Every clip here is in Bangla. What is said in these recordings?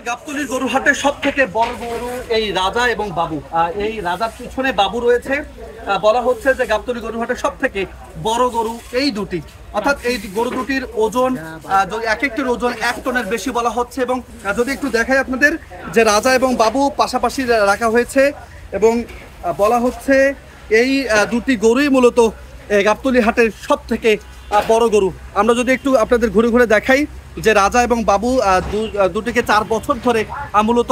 গাবতলীর গরু হাটের সব থেকে বড় গরু এই রাজা এবং বাবু। এই রাজার পিছনে বাবু রয়েছে। বলা হচ্ছে যে গাবতলী গরু হাটের সব থেকে বড় গরু এই দুটি, অর্থাৎ এই গরু দুটির ওজন এক একটির ওজন 1 টনের বেশি বলা হচ্ছে। এবং যদি একটু দেখাই আপনাদের যে রাজা এবং বাবু পাশাপাশি রাখা হয়েছে এবং বলা হচ্ছে এই দুটি গরুই মূলত গাবতলী হাটের সব থেকে বড় গরু। আমরা যদি একটু আপনাদের ঘুরে ঘুরে দেখাই যে রাজা এবং বাবু দুটিকে 4 বছর ধরে মূলত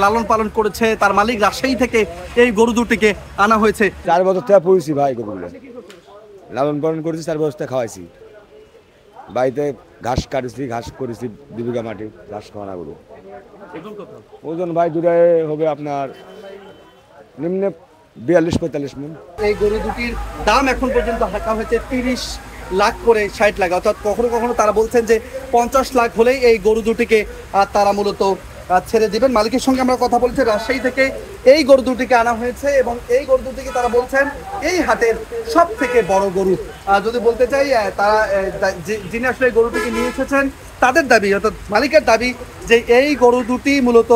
লালন পালন করেছে। তার মালিক রাজশাহী থেকে এই গরু দুটিকে আনা হয়েছে। 4 বছর থেকে পুষছি ভাই, গরুগুলো লালন পালন করেছি, 4 বছর থেকে খাওয়াইছি। বাড়িতে ঘাস কাটেছি, ঘাস করেছি 2 বিঘা মাটি ঘাস খাওয়ানা গরু। ওজন ভাই দুটাই হবে আপনার নিম্নে 42-45 মণ। এই গরু দুটির দাম এখন পর্যন্ত হাঁকা হয়েছে 30 লাখ করে 60 লাখ, অর্থাৎ কখনো কখনো তারা বলছেন যে 50 লাখ হলেই এই গরু দুটিকে তারা মূলত ছেড়ে দিবেন। মালিকের সঙ্গে আমরা কথা বলছি, রাজশাহী থেকে এই গরু দুটিকে আনা হয়েছে এবং এই গরু দুটিকে তারা বলছেন এই হাটের সব থেকে বড় গরু। যদি বলতে চাই তারা যিনি আসলে এই গরুটিকে নিয়ে এসেছেন তাদের দাবি, অর্থাৎ মালিকের দাবি যে এই গরু দুটি মূলত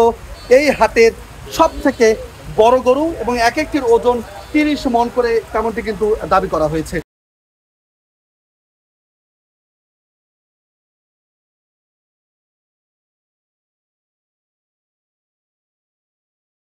এই হাটের সব থেকে বড় গরু এবং এক একটির ওজন 30 মণ করে তেমনটি কিন্তু দাবি করা হয়েছে।